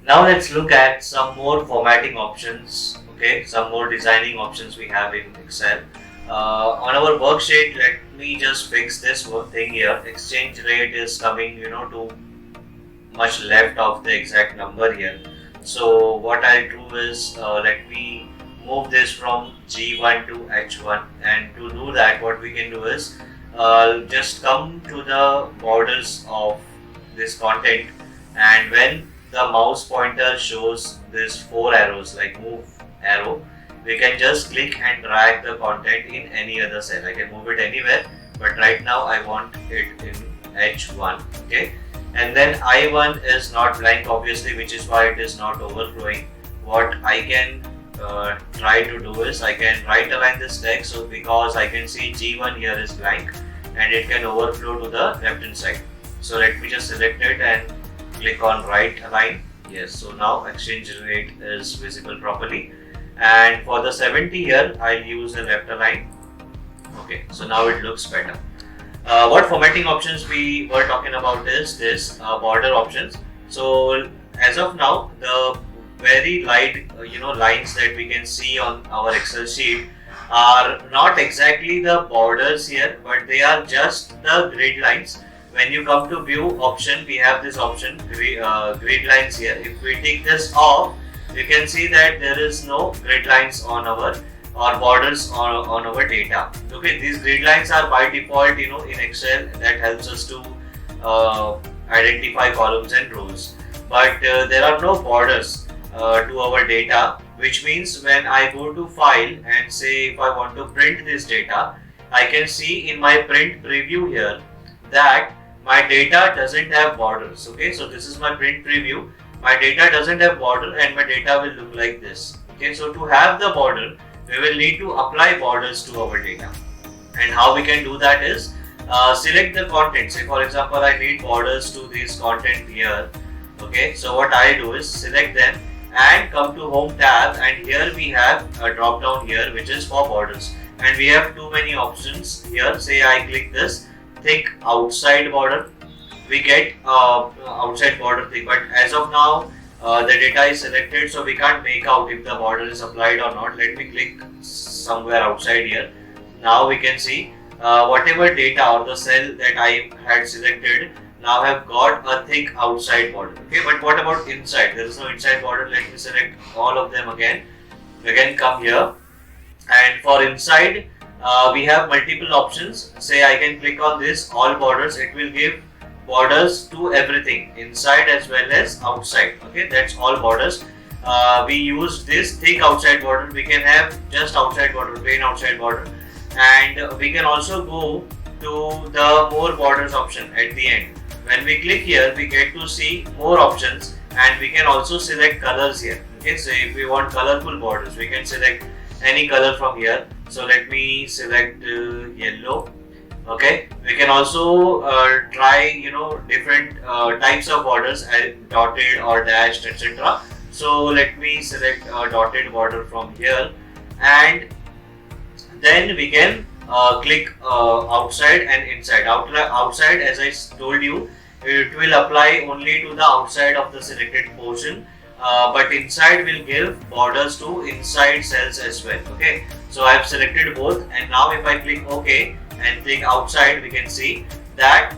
Now let's look at some more formatting options. Okay, some more designing options we have in Excel. On our worksheet, let me just fix this thing here. Exchange rate is coming, to much left of the exact number here. So what I'll do is let me move this from G1 to H1, and to do that what we can do is just come to the borders of this content, and when the mouse pointer shows this four arrows like move arrow, we can just click and drag the content in any other cell. I can move it anywhere, but right now I want it in H1. Okay, and then I1 is not blank obviously, which is why it is not overflowing. What I can try to do is I can right align this text, so because I can see G1 here is blank and it can overflow to the left hand side. So let me just select it and click on right align. Yes, so now exchange rate is visible properly, and for the 70 here I'll use a left align. Okay, so now it looks better. What formatting options we were talking about is this border options. So as of now, the very light lines that we can see on our Excel sheet are not exactly the borders here, but they are just the grid lines. When you come to view option, we have this option grid lines here. If we take this off, we can see that there is no grid lines on our or borders on our data. Okay, these grid lines are by default, in Excel, that helps us to identify columns and rows. But there are no borders to our data, which means when I go to file and say if I want to print this data, I can see in my print preview here that my data doesn't have borders. Okay, so this is my print preview. My data doesn't have border and my data will look like this. Okay, so to have the border, we will need to apply borders to our data. And how we can do that is select the content. Say for example, I need borders to this content here. Okay, so what I do is select them and come to home tab, and here we have a drop down here which is for borders, and we have too many options here. Say I click this thick outside border, we get outside border thing, but as of now the data is selected, so we can't make out if the border is applied or not. Let me click somewhere outside here. Now we can see whatever data or the cell that I had selected now have got a thick outside border. Okay, but what about inside? There is no inside border. Let me select all of them again. Again, come here, and for inside we have multiple options. Say I can click on this all borders. It will give borders to everything, inside as well as outside. Okay, that's all borders. We use this thick outside border. We can have just outside border, plain outside border, and we can also go to the more borders option at the end. When we click here, we get to see more options, and we can also select colors here. Okay, so if we want colorful borders, we can select any color from here. So let me select yellow. Okay, we can also try different types of borders, dotted or dashed, etc. So let me select a dotted border from here, and then we can click outside and inside. Outside, as I told you, it will apply only to the outside of the selected portion, but inside will give borders to inside cells as well. Okay, so I have selected both, and now if I click OK and click outside, we can see that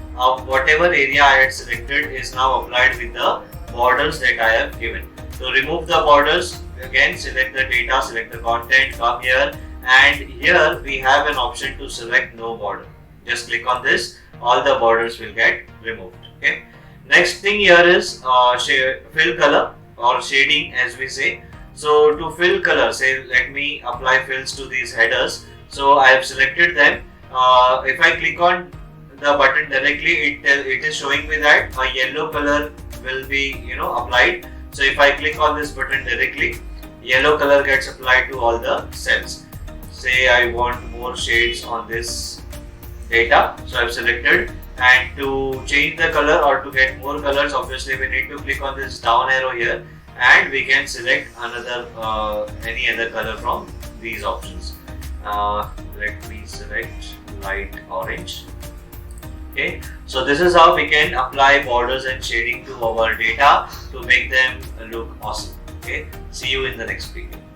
whatever area I had selected is now applied with the borders that I have given. To remove the borders, again select the data, select the content, come here, and here we have an option to select no border. Just click on this, all the borders will get removed. Okay. Next thing here is fill color or shading, as we say. So to fill color, say let me apply fills to these headers. So I have selected them. If I click on the button directly, it is showing me that a yellow color will be applied. So if I click on this button directly, yellow color gets applied to all the cells. Say I want more shades on this data, so I've selected, and to change the color or to get more colors, obviously we need to click on this down arrow here, and we can select another any other color from these options. Let me select light orange. Okay, so this is how we can apply borders and shading to our data to make them look awesome. Okay, see you in the next video.